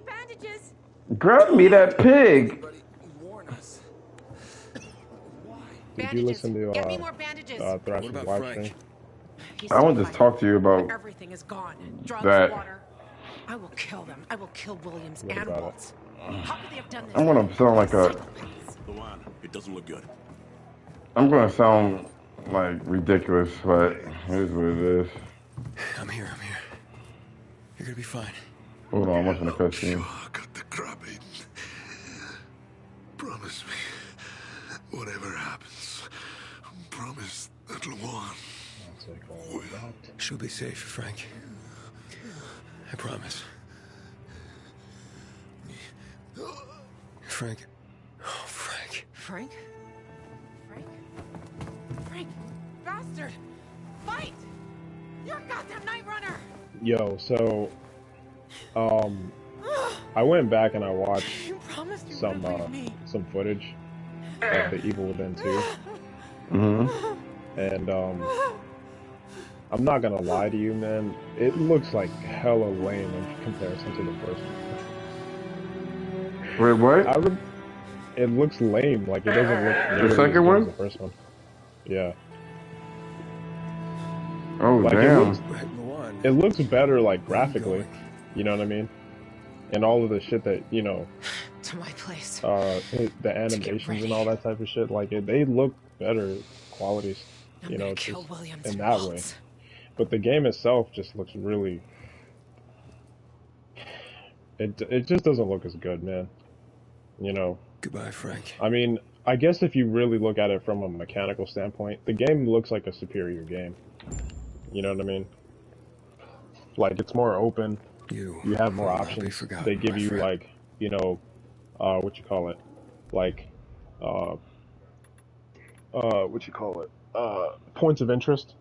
bandages. Grab me that pig. Did you listen to Get me more bandages. Thrasher's live stream? He's I still want to just fighting, talk to you but about everything is gone. Drugs, that. water. I will kill them. I will kill Williams What and about Waltz. How could they have done this? I'm gonna sound like a. Luan, it doesn't look good. I'm gonna sound like ridiculous, but here's what it is. I'm here. You're gonna be fine. Hold on, I'm watching the cutscene. Sure, got the crap eaten. Promise me, whatever happens, promise that Luan will. She'll be safe, Frank. I promise. Frank. Oh, Frank. Frank? Frank, bastard! Fight! You're a goddamn night runner! Yo, so, I went back and I watched some footage of the Evil Within 2. And, I'm not gonna lie to you, man. It looks like hella lame in comparison to the first one. Wait, what? It looks lame. Like, it doesn't look The nearly as second good one? as the first one. Yeah. Oh, Like, damn. It looks better, like, graphically. You know what I mean? And all of the shit that, you know... To my place. The animations and all that type of shit, like, they look better qualities, you know, just in that way. But the game itself just looks really... It just doesn't look as good, man. You know? Goodbye, Frank. I mean, I guess if you really look at it from a mechanical standpoint, the game looks like a superior game. You know what I mean? Like, it's more open. You have more options. They give you, like, you know, what you call it? Like, points of interest.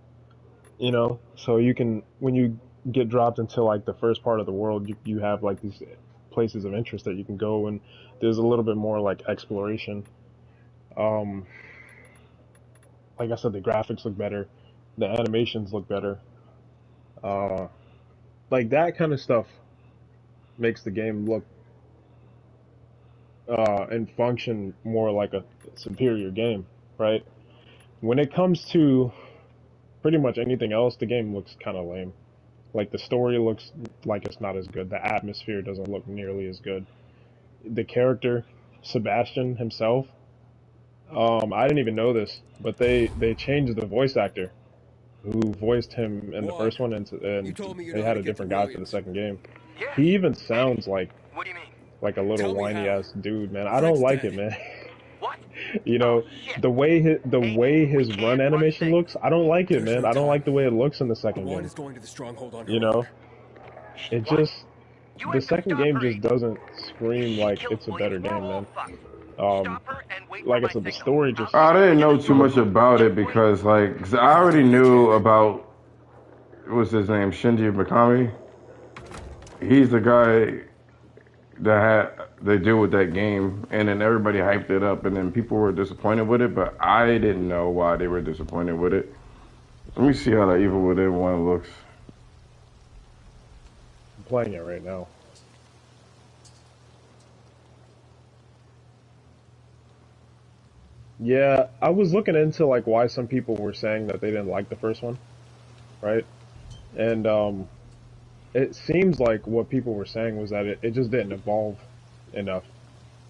You know? So you can, when you get dropped into, like, the first part of the world, you have, like, these places of interest that you can go, and there's a little bit more, like, exploration. Like I said, the graphics look better. The animations look better. Like, that kind of stuff makes the game look and function more like a superior game, right? When it comes to pretty much anything else, the game looks kind of lame. Like, the story looks like it's not as good. The atmosphere doesn't look nearly as good. The character, Sebastian himself, I didn't even know this, but they changed the voice actor who voiced him in the first one, and they had a different guy for the second game. He even sounds like a little whiny ass dude, man. I don't like it, man. You know, the way his run animation looks, I don't like it, man. I don't like the way it looks in the second game. You know, it just, the second game just doesn't scream like it's a better game, man. Like I said, the story just... I didn't know too much about it because, like, 'cause I already knew about, what's his name, Shinji Mikami. He's the guy that they do with that game, and then everybody hyped it up, and then people were disappointed with it, but I didn't know why they were disappointed with it. Let me see how that Evil Within 1 looks. I'm playing it right now. Yeah, I was looking into, like, why some people were saying that they didn't like the first one, right? And it seems like what people were saying was that it just didn't evolve enough,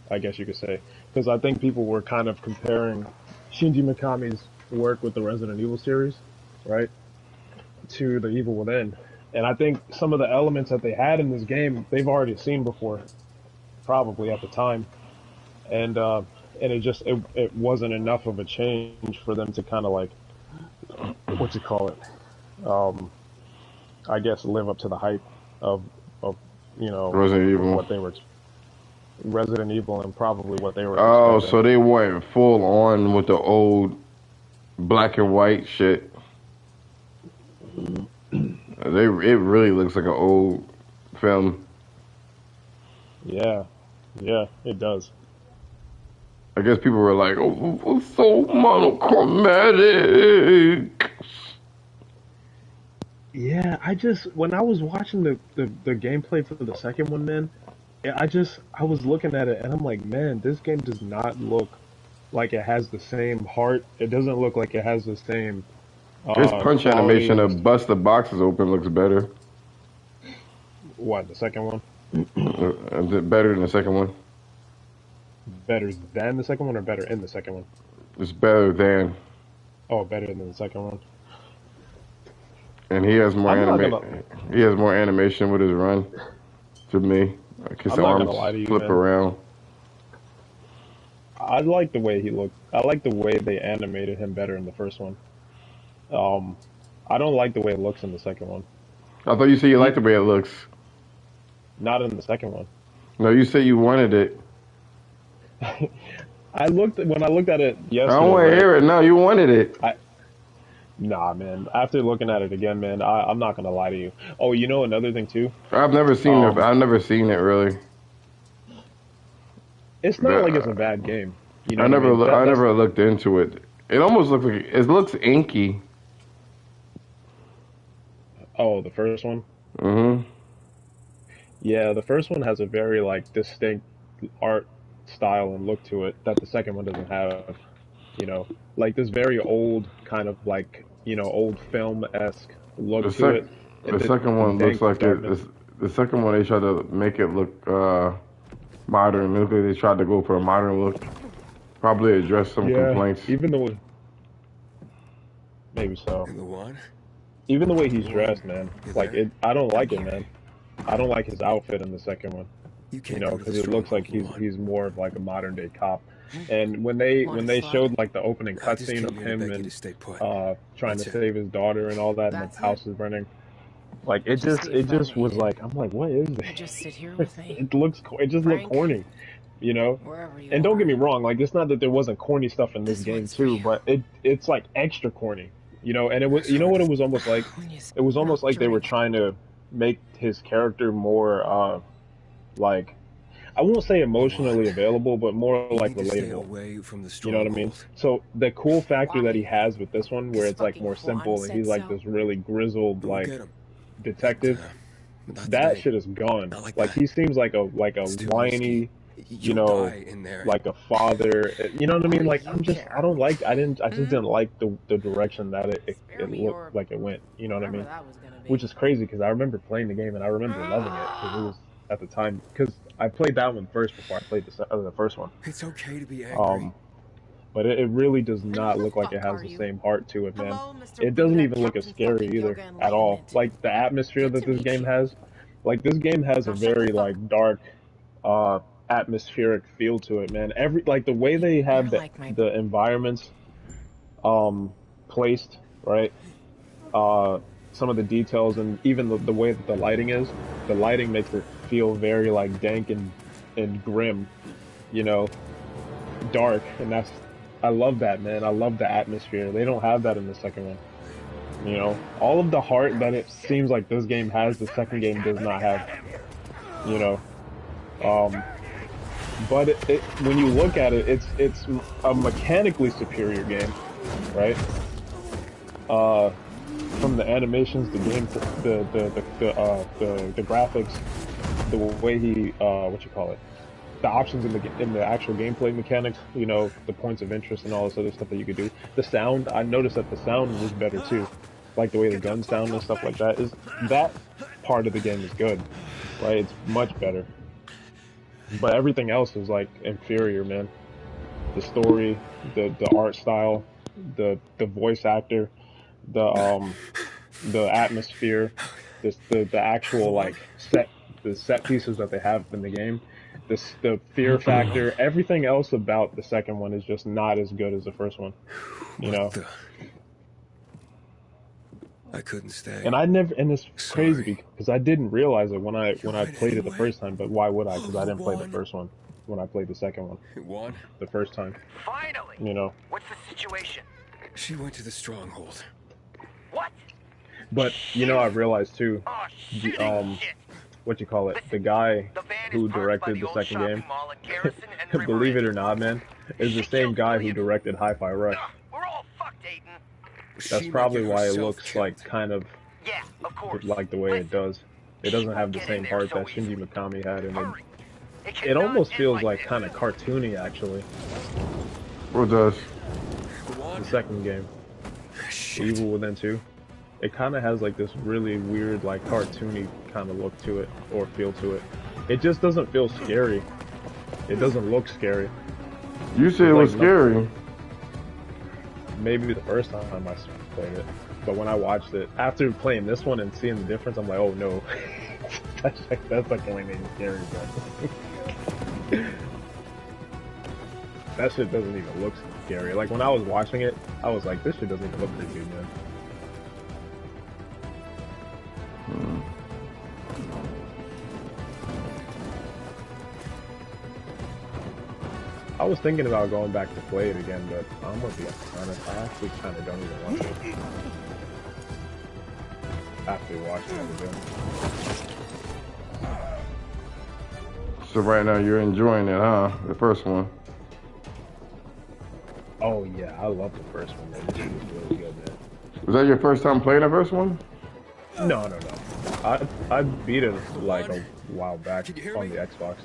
I guess you could say. Because I think people were kind of comparing Shinji Mikami's work with the Resident Evil series, right, to the Evil Within. And I think some of the elements that they had in this game, they've already seen before, probably at the time. And it wasn't enough of a change for them to kind of, like, what you call it, I guess, live up to the hype of you know, Resident Evil. What they were, Resident Evil, and probably what they were expecting. So they went full on with the old black and white shit. It really looks like an old film. Yeah, it does. I guess people were like, oh, it's so monochromatic. Yeah, when I was watching the gameplay for the second one, man, Yeah, I was looking at it and I'm like, man, this game does not look like it has the same heart. It doesn't look like it has the same His punch quality animation and to this, bust the boxes open looks better. what, the second one? Better than the second one. Better than the second one or better in the second one? It's better than, Oh, better than the second one. and he has more I'm not gonna He has more animation with his run. To me, like his I'm not arms gonna lie to you, flip man. around. I like the way he looked. I like the way they animated him better in the first one. Um, I don't like the way it looks in the second one. I thought you said you liked the way it looks. Not in the second one. No, you said you wanted it. When I looked at it I don't want to yesterday, hear it. No, you wanted it. right? Nah, man. After looking at it again, man, I'm not gonna lie to you. Oh, you know another thing too? I've never seen it. Um, I've never seen it really. it's not like it's a bad game. You know I what I never, mean? I That's never looked into it. It almost looks like it looks inky. oh, the first one. Mhm. Yeah, the first one has a very like distinct art style and look to it that the second one doesn't have. You know, like this very old kind of like old film-esque look The to sec, it. the The, second the one looks dank like it. darkness. The second one they tried to make it look modern. It looked like they tried to go for a modern look. Probably address some Yeah, complaints. even though maybe so. And the one? Even the way he's dressed, man. Like it, I don't like it, man. I don't like his outfit in the second one. You You can't know, go to the because it looks like stronghold, he's Luan. more of like a modern day cop. And when they showed like the opening I just cutscene of came here to him beg you and to stay put. trying to That's it. save his daughter and all that, and That's the house it. is burning, like it Just just leave was me. like, I'm like, what is You this? just sit here with me, It just looked Frank. corny, you know. wherever you And don't are. get me wrong, like it's not that there wasn't corny stuff in this This game one's for too, you. but it's like extra corny, you know. And it was, It's you know hard what to- it was almost like? When you say It was almost not like they were drink. trying to make his character more like, I won't say emotionally available, but more You like need to stay relatable. away from the You know what I mean? stronghold. So the cool factor that he Why? has with this one, where This it's like fucking more Juan simple and he's said like so. this really grizzled We'll like get him. detective, Not that today. shit is gone. Not like Like that. he seems like a It's too whiny, risky. you You'll know, die in there. like a father. You know what I mean? Why Like do I'm you just care? I don't like I just Hmm? didn't like the direction that it Spare me your looked like it went. You know what I whatever mean? that was gonna be. Which is crazy because I remember playing the game and I remember loving it because it was at the time because I played that one first before I played the first one. It's okay to be angry. But it really does not Who the look like it fuck has are the you? same heart to it, man. Hello, Mr. It doesn't Buddha, even look as Captain scary fucking either Yoga at all. Enlightenment. Like the atmosphere Good that to this meet game you. has, like this game has a Now shut very the fuck like dark, atmospheric feel to it, man. Like the way they have You're like my the environments, placed right. Some of the details and even the way that the lighting is, the lighting makes it feel very like dank and grim, you know, dark, and I love that, man. I love the atmosphere. They don't have that in the second one. You know, all of the heart that it seems like this game has, the second game does not have. You know, but when you look at it, it's a mechanically superior game, right? From the animations, the game, the graphics, the way he what you call it, the options in the actual gameplay mechanics, you know, the points of interest and all this other stuff that you could do. The sound, I noticed that the sound was better too, like the way the guns sound and stuff like that. That part of the game is good, right? It's much better. But everything else is like inferior, man. The story, the art style, the voice actor, the atmosphere, the actual like set pieces that they have in the game, the fear factor, everything else about the second one is just not as good as the first one, you know. What the? I couldn't stay. And it's crazy Sorry. because I didn't realize it when I right played it the anyway. first time. But why would I? Because I didn't play the Juan. first one when I played the second one Juan, the first time, Finally! you know. What's the situation? she went to the stronghold. What? But you know, I realized too, Oh, shit! shit. What you call it, the guy The van who is parked by directed the the old second shopping game, mall in Garrison and River believe it Ridge. or not, man, is the same guy who directed Hi-Fi Rush. Ugh, we're all fucked, Aiden. That's She probably might get why it herself looks killed. like kind of Yeah, of course. like the way it Listen, does. It doesn't have the Get in same there heart so that Shinji easily. Mikami had in it. Hurry. It almost feels like kind of cartoony, actually. What does? The second game, Evil Within 2. It kind of has like this really weird, like cartoony kind of look to it, or feel to it. It just doesn't feel scary. It doesn't look scary. You said it was scary. Maybe the first time I played it, but when I watched it, after playing this one and seeing the difference, I'm like, oh no. that's like only made me scary, bro. That shit doesn't even look scary. Like when I was watching it, I was like, this shit doesn't even look creepy, man. I was thinking about going back to play it again, but I'm gonna be honest, I actually kind of don't even want to. After watching it again. So right now you're enjoying it, huh? The first one. Oh yeah, I love the first one, man. This shit was really good, man. Was that your first time playing the first one? No. I beat it like a while back on the Xbox.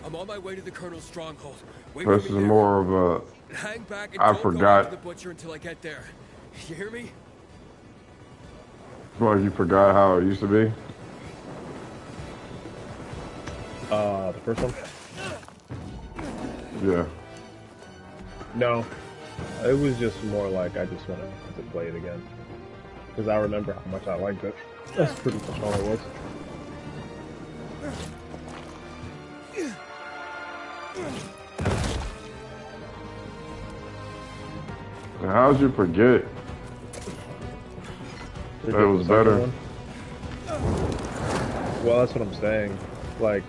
I'm on my way to the Colonel's stronghold. Wait This for is me there. more of a. Hang back and I don't go forgot. after the butcher until I get there. You hear me? It's more like you forgot how it used to be. The first one? Yeah. No. It was just more like I just wanted to play it again. Because I remember how much I liked it. That's pretty much all it was. How'd you forget? That was better. One? Well, that's what I'm saying. Like,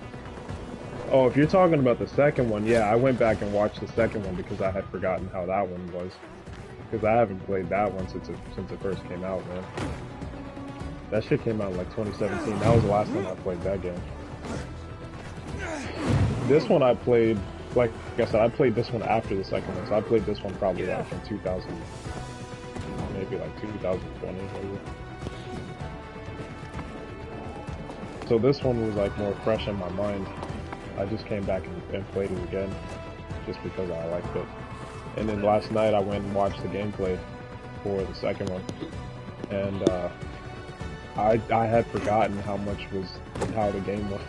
oh, if you're talking about the second one, yeah, I went back and watched the second one because I had forgotten how that one was. Because I haven't played that one since it first came out, man. That shit came out in like 2017. That was the last time I played that game. This one I played, like I said, I played this one after the second one. So I played this one probably like in 2000, maybe like 2020 maybe. So this one was like more fresh in my mind. I just came back and played it again, just because I liked it. And then last night I went and watched the gameplay for the second one, and I had forgotten how the game was.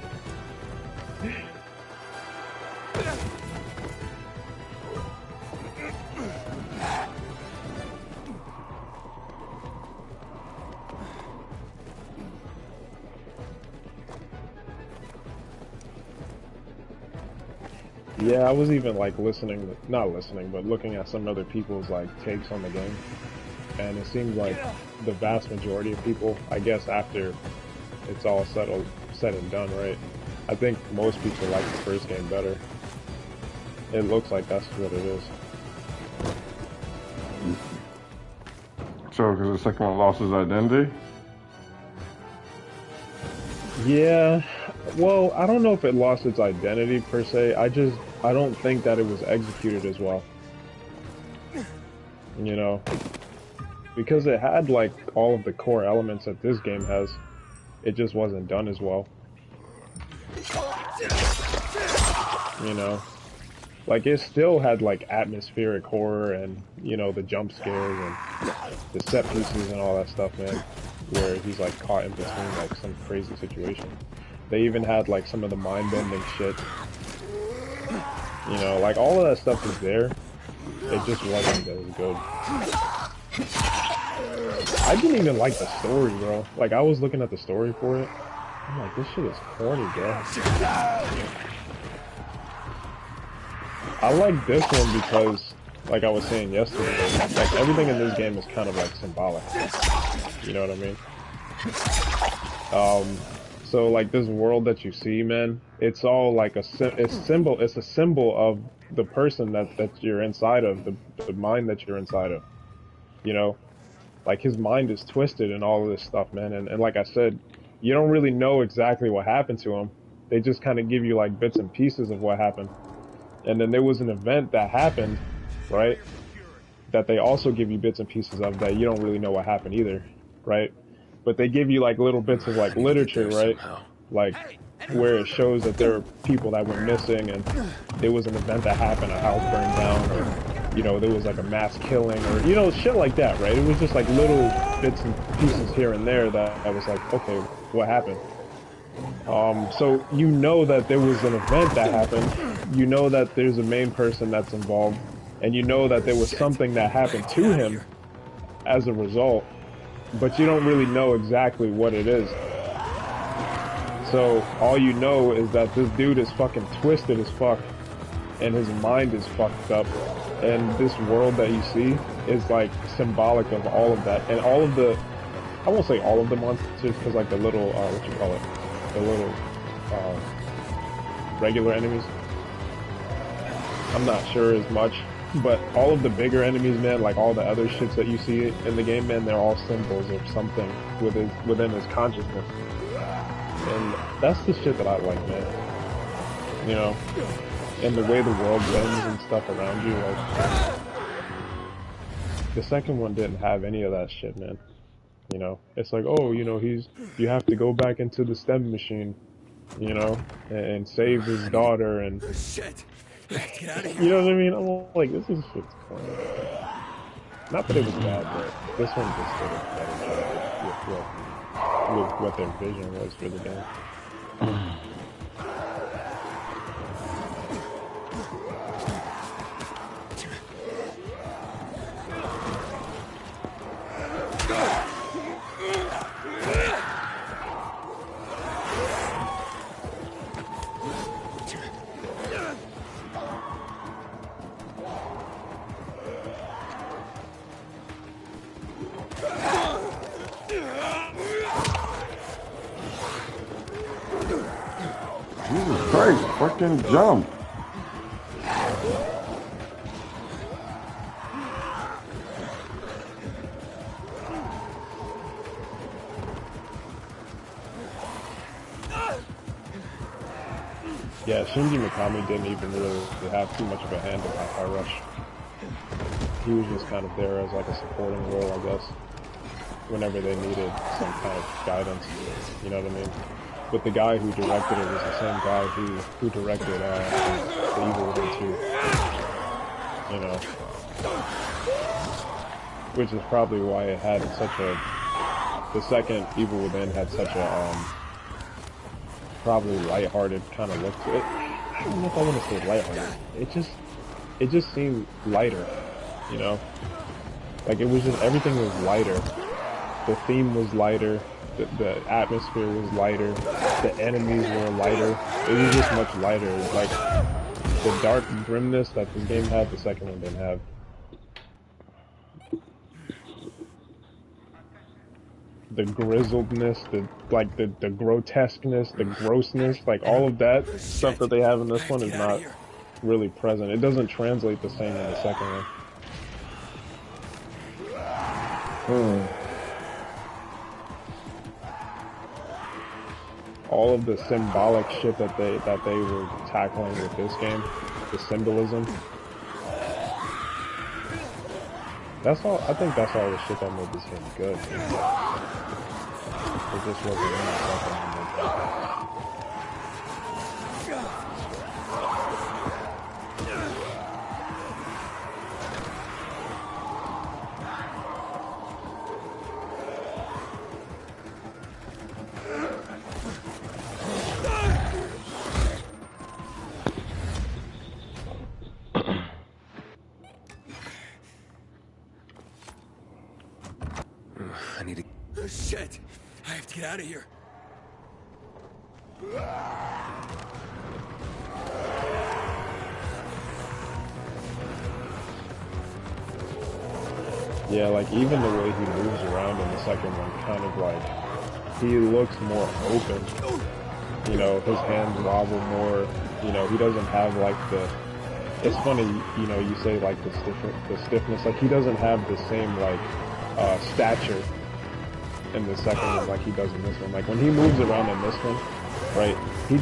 Yeah, I was even like not listening, but looking at some other people's like takes on the game. And it seems like the vast majority of people, I guess after it's all said and done, right? I think most people like the first game better. It looks like that's what it is. So, because the second one lost its identity? Yeah, well, I don't know if it lost its identity per se. I don't think that it was executed as well. You know? Because it had like all of the core elements that this game has. It just wasn't done as well. You know? Like it still had like atmospheric horror and, you know, the jump scares and the set pieces and all that stuff, man. Where he's like caught in between like some crazy situation. They even had like some of the mind-bending shit. You know, like all of that stuff is there. It just wasn't as good. I didn't even like the story, bro. Like I was looking at the story for it. I'm like, this shit is corny, bro. I like this one because, like I was saying yesterday, like everything in this game is kind of like symbolic. You know what I mean? So like this world that you see, man, it's all like it's a symbol of the person that you're inside of, the mind that you're inside of. You know? Like his mind is twisted and all of this stuff, man. And like I said, you don't really know exactly what happened to him. They just kind of give you like bits and pieces of what happened. And then there was an event that happened, right? That they also give you bits and pieces of that you don't really know what happened either, right? But they give you like little bits of like literature, right? Like where it shows that there are people that went missing and there was an event that happened, a house burned down, or, you know, there was like a mass killing, or, you know, shit like that, right? It was just like little bits and pieces here and there that I was like, okay, what happened? So you know that there was an event that happened, you know that there's a main person that's involved, and you know that there was something that happened to him as a result, but you don't really know exactly what it is. So all you know is that this dude is fucking twisted as fuck, and his mind is fucked up, and this world that you see is like symbolic of all of that, and all of the, I won't say all of the monsters, because like the little, what you call it, the little regular enemies, I'm not sure as much, but all of the bigger enemies, man, like all the other shits that you see in the game, man, they're all symbols of something within his consciousness. And that's the shit that I like, man. You know? And the way the world bends and stuff around you, like... The second one didn't have any of that shit, man. You know? It's like, oh, you know, you have to go back into the STEM machine, you know? And save his daughter and... Shit! Get out of here. You know what I mean? I'm like, this is shit's corny. Not that it was bad, but this one just did a better job with what their vision was for the game. Jesus Christ, fucking jump. Yeah, Shinji Mikami didn't even really have too much of a hand in Hi-Fi Rush. He was just kind of there as like a supporting role, I guess, whenever they needed some kind of guidance, you know what I mean? But the guy who directed it was the same guy who directed The Evil Within 2, you know? Which is probably why it had such a... The second Evil Within had such a, probably lighthearted kind of look to it. I don't know if I want to say lighthearted. It just seemed lighter, you know? Like, it was just, everything was lighter. The theme was lighter. The atmosphere was lighter, the enemies were lighter, it was just much lighter. Like, the dark grimness that this game had, the second one didn't have. The grizzledness, the grotesqueness, the grossness, like all of that stuff that they have in this one is not really present. It doesn't translate the same in the second one. All of the symbolic shit that they were tackling with this game, the symbolism. That's all. I think that's all the shit that made this game good. It just wasn't in the second one. I need to... Oh, shit! I have to get out of here. Yeah, like even the way he moves around in the second one, kind of like, he looks more open. You know, his hands wobble more. You know, he doesn't have like the... It's funny, you know, you say like the stiffness, like he doesn't have the same like stature in the second one like he does in this one. Like when he moves around in this one, right, he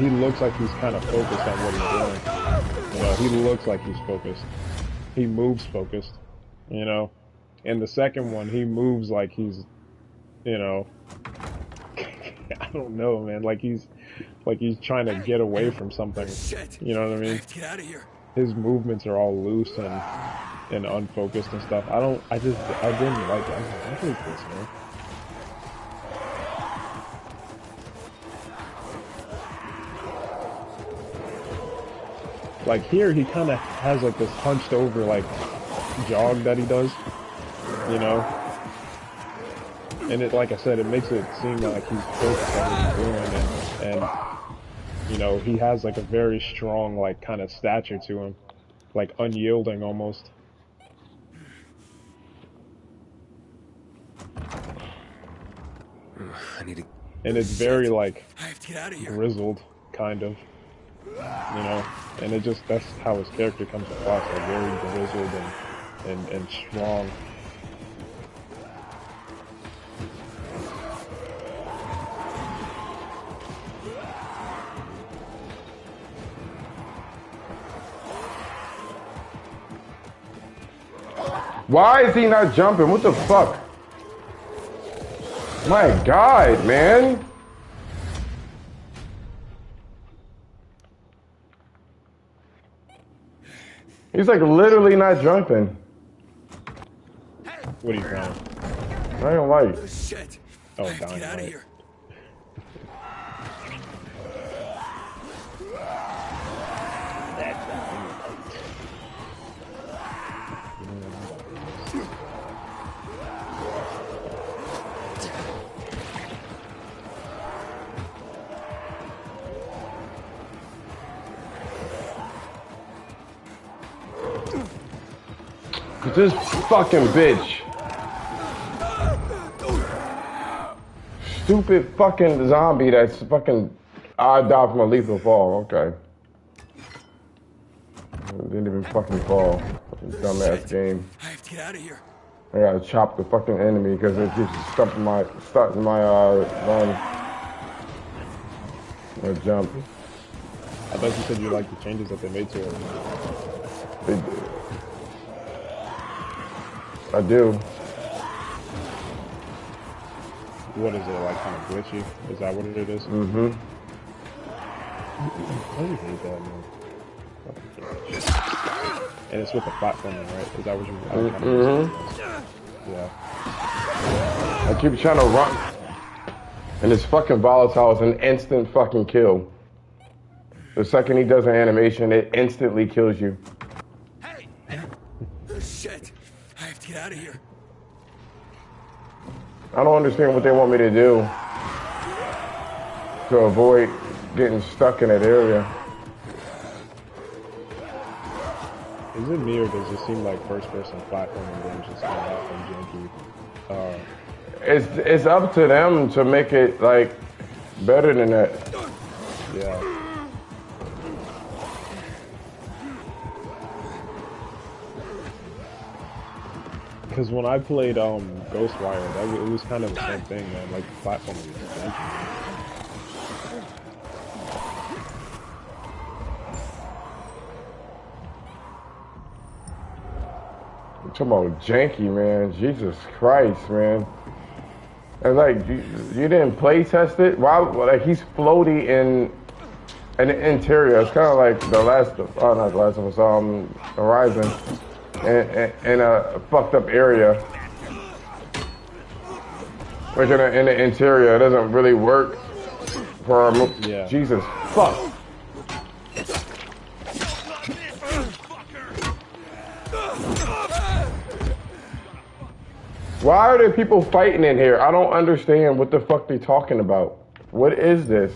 looks like he's kind of focused on what he's doing. You know, he looks like he's focused. He moves focused, you know. In the second one, he moves like he's, you know, I don't know, man, like he's, Like he's trying to get away from something. Shit. You know what I I mean? have to get out of here. His movements are all loose and unfocused and stuff. I didn't like it. I hate this, man. Like here, he kind of has like this hunched over like jog that he does, you know. And it, like I said, it makes it seem like he's focused on what he's doing, and you know, he has like a very strong like kind of stature to him, like unyielding almost. I need to. And it's very like I have to get out of here. grizzled, kind of, you know. And it just, that's how his character comes across, like very grizzled and strong. Why is he not jumping? What the fuck? My God, man. He's like literally not jumping. What are you trying? I don't like. Shit. Oh, I have to get out of dynamite. here. This fucking bitch. Stupid fucking zombie that's fucking odd out from a lethal fall. Okay. Didn't even fucking fall. Fucking dumbass game. I have to get out of here. I gotta chop the fucking enemy because it keeps starting my run. Or jump. I thought you said you liked the changes that they made to it. I do. What is it, like kind of glitchy? Is that what it is? Mm-hmm. I really hate that, man. And it's with the platforming, right? Is that what you? Yeah. I keep trying to run. And this fucking volatile is an instant fucking kill. The second he does an animation, it instantly kills you. Hey! Shit. I have to get out of here. I don't understand what they want me to do to avoid getting stuck in that area. Is it me or does it seem like first-person platforming games just kind of janky? It's up to them to make it like better than that. Yeah. Because when I played Ghostwire, it was kind of the same thing, man. Like the platforming was janky. I'm talking about janky, man. Jesus Christ, man. And like, you didn't play test it? Why? Like, he's floaty in the interior. It's kind of like not the Last of Us, Horizon, in a fucked up area. Like in the interior, it doesn't really work for a Yeah. Jesus fuck. Why are there people fighting in here? I don't understand what the fuck they're talking about. What is this?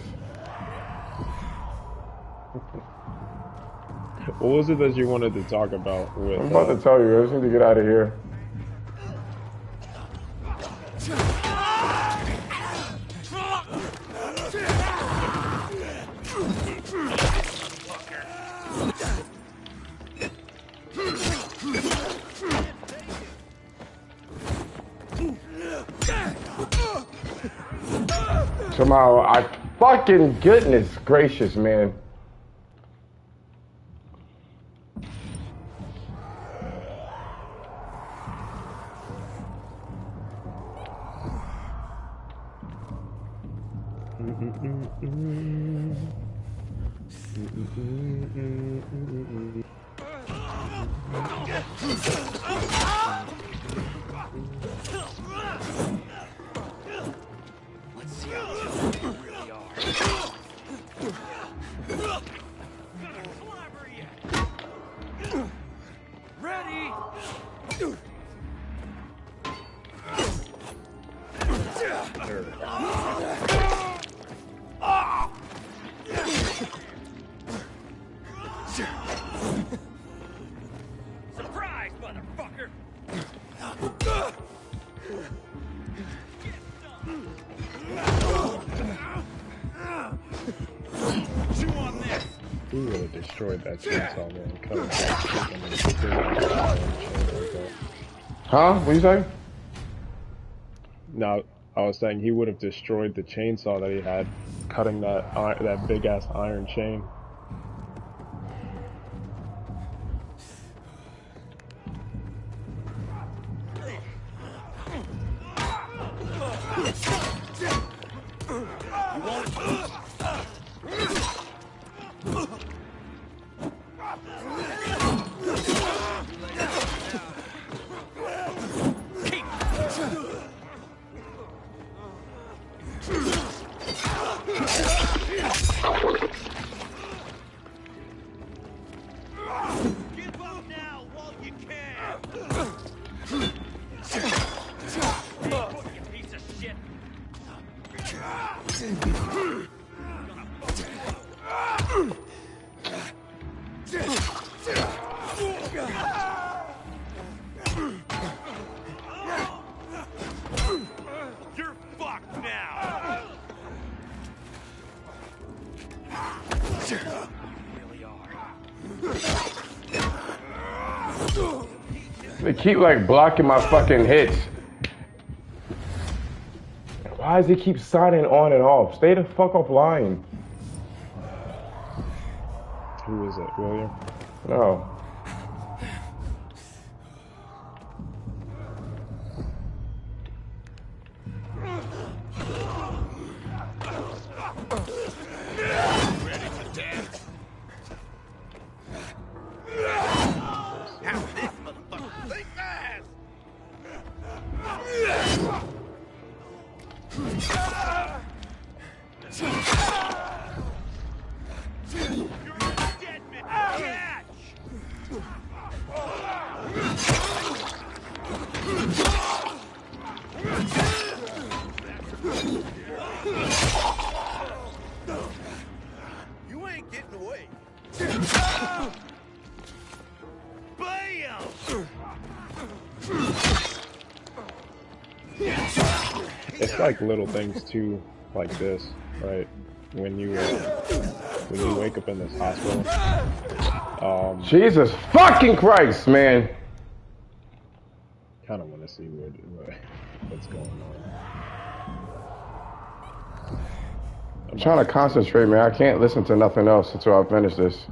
What was it that you wanted to talk about with? I'm about to tell you. I just need to get out of here. Somehow, fucking goodness gracious, man. Let's see how tough you really are. Ready? Surprise, motherfucker! Chew on this! He would have destroyed that chainsaw, man. Cut it off. Huh? What you say? No, I was saying he would have destroyed the chainsaw that he had, cutting that big ass iron chain. Give up now while you can! You piece of shit! You're fucked now! You really are. They keep like blocking my fucking hits. Why does he keep signing on and off? Stay the fuck offline. Who is it, William? No. You ain't getting away. Bam! It's like little things too, like this, right? When you wake up in this hospital. Jesus fucking Christ, man. Kind of want to see what's going on. I'm trying to concentrate, man. I can't listen to nothing else until I finish this.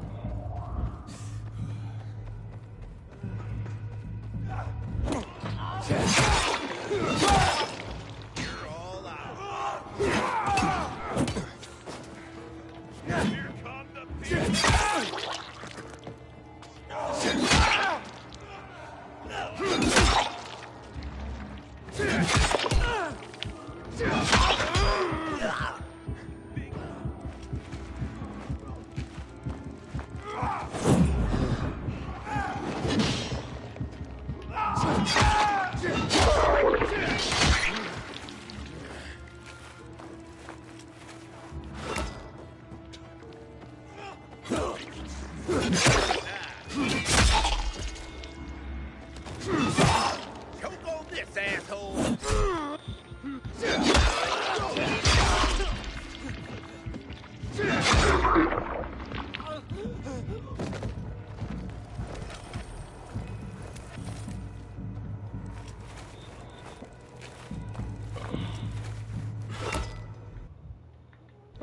Choke on this, asshole!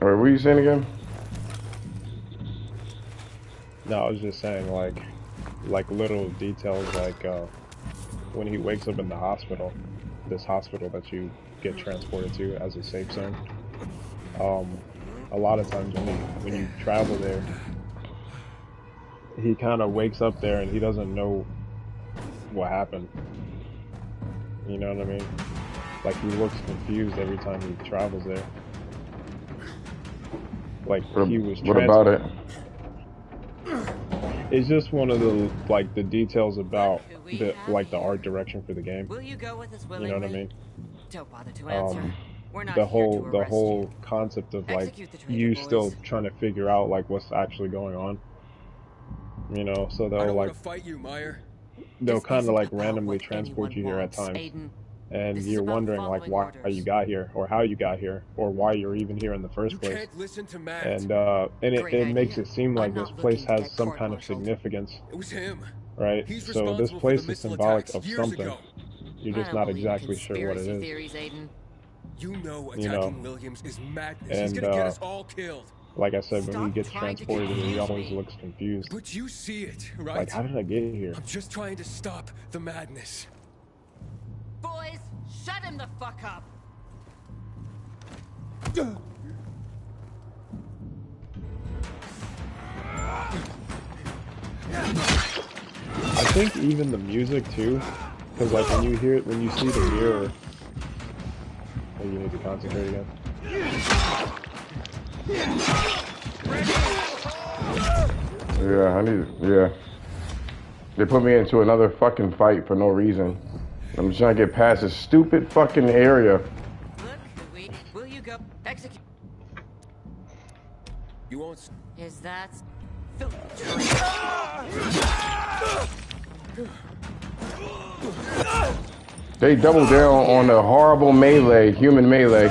All right, what are you saying again? No, I was just saying like little details like when he wakes up in the hospital, this hospital that you get transported to as a safe zone. A lot of times when you travel there, he kind of wakes up there and he doesn't know what happened. You know what I mean? Like he looks confused every time he travels there. Like he was. What about it? It's just one of the the details about the art direction for the game. Will you go with us willingly? You know what I mean? Don't bother to answer. We're not The here to whole arrest you. concept of like Execute the traitor, you boys. still trying to figure out like what's actually going on. You know, so I they'll don't like want to fight you, Meyer. they'll This kind of isn't like about randomly what transport anyone you here at wants, times, Aiden. and This is you're about wondering like following why orders. you got here or how you got here or why you're even here in the first You place. can't listen to Matt. And it Great makes idea. it seem like I'm this not place looking to has get some kind of court-martialed. significance, It was him. right? He's So this responsible for the place is missile symbolic attacks of years something. ago. You're I just don't not believe in exactly sure what it conspiracy is. theories, Aiden. You know You attacking know. Williams is madness. He's And gonna get us all killed. like I said, when he Stop gets trying to transported, he confuse always me. looks confused. But you see it, right? Like, how did I get here? I'm just trying to stop the madness. Boys, shut him the fuck up. I think even the music too, because like when you hear it, when you see the mirror, oh, you need to concentrate again. Yeah, yeah. They put me into another fucking fight for no reason. I'm just trying to get past this stupid fucking area. Look, will you go execute? You won't. Is that? They double down on the horrible melee, human melee.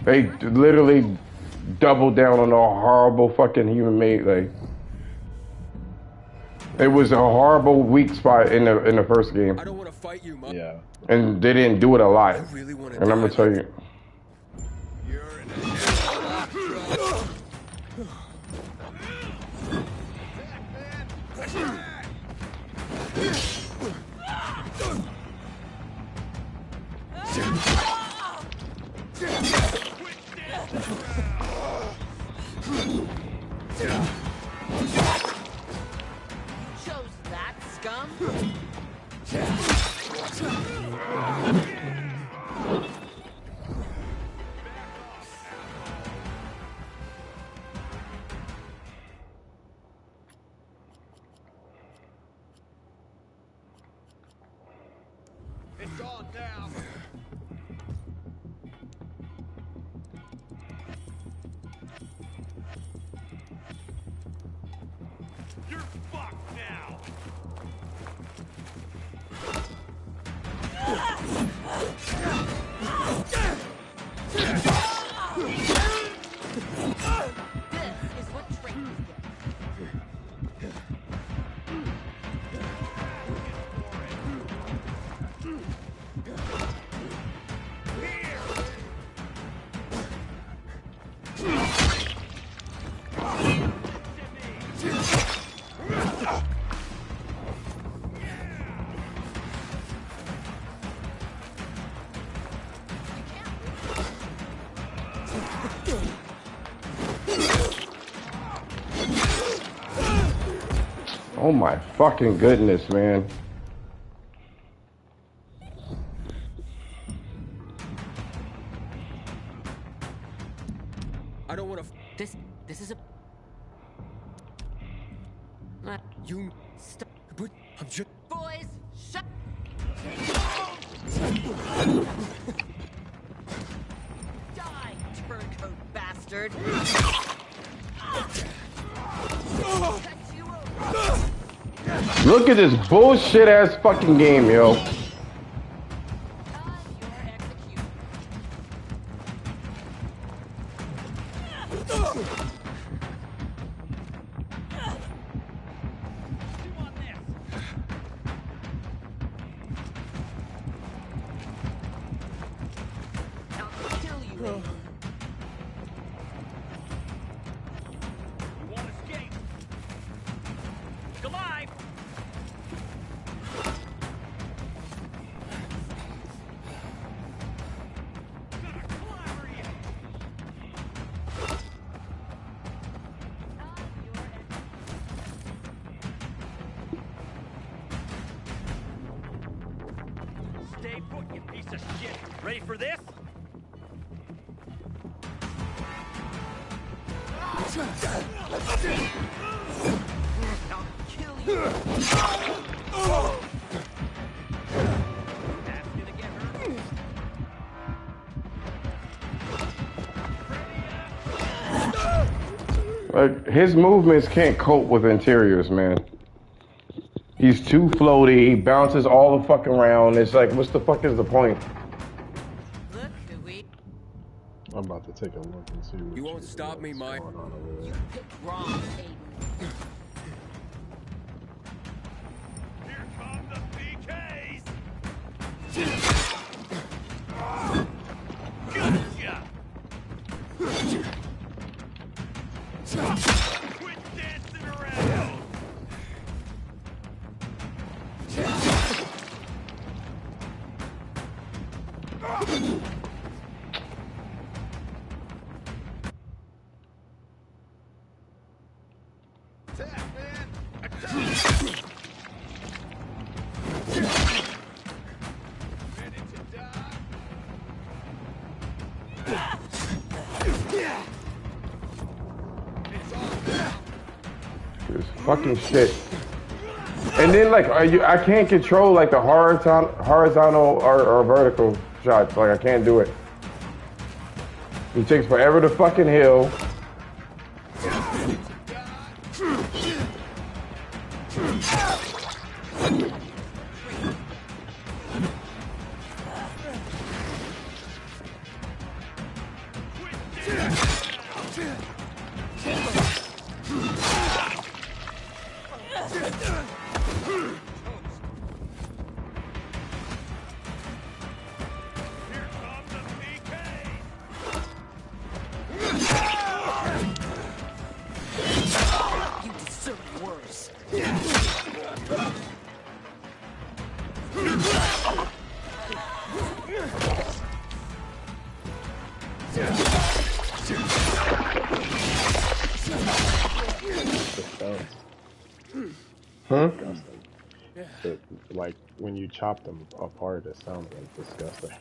They literally double down on the horrible fucking human melee. It was a horrible weak spot in the first game, I don't want to fight you, Mom. Yeah. and they didn't do it a lot. I really want to. And I'm gonna tell you, Chose that scum? It's on now. You're fucked now. This is what traitors get. oh my fucking goodness, man. I don't want to. This is a. You. Stop. But I'm just. Boys, shut. Die, turncoat bastard. Set you over. Look at this bullshit ass fucking game, yo. Time your execution. I'll kill you. Aiden. You won't escape. Alive. Gonna clobber you. Stay put, you piece of shit. Ready for this? I'll kill you. That's gonna get hurt. Like, his movements can't cope with interiors, man. He's too floaty, he bounces all the fuck around. It's like, what's the fuck is the point? Look who we... I'm about to take a look and see what You won't stop me, Mike. going on over You there. picked wrong, Aiden. Here come the PKs. Gotcha. Quit dancing around. Attack, man. Attack. Ready to die? It's on now. This fucking shit. And then like, I can't control like the horizontal or vertical shots. Like I can't do it. He takes forever to fucking heal. Here come the PKs. You deserve worse. Huh? It, like when you chop them apart, it sounds like disgusting.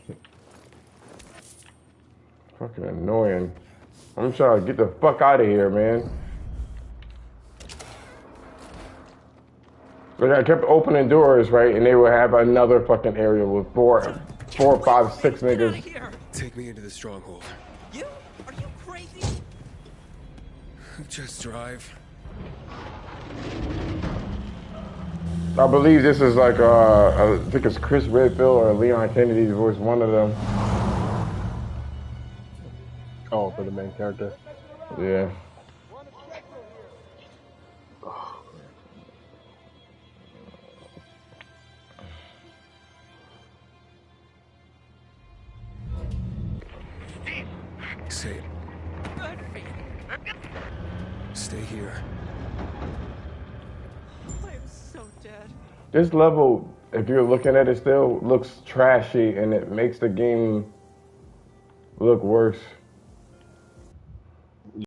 Fucking annoying. I'm trying to get the fuck out of here, man. Like I kept opening doors, right, and they would have another fucking area with four, 5, 6 Get out of niggas. here! Take me into the stronghold. You? Are you crazy? Just drive. I believe this is like, I think it's Chris Redfield or Leon Kennedy's voice, one of them. Oh, for the main character? Yeah. Say, Good for you. stay here. I am so dead. This level, if you're looking at it still, looks trashy and it makes the game look worse.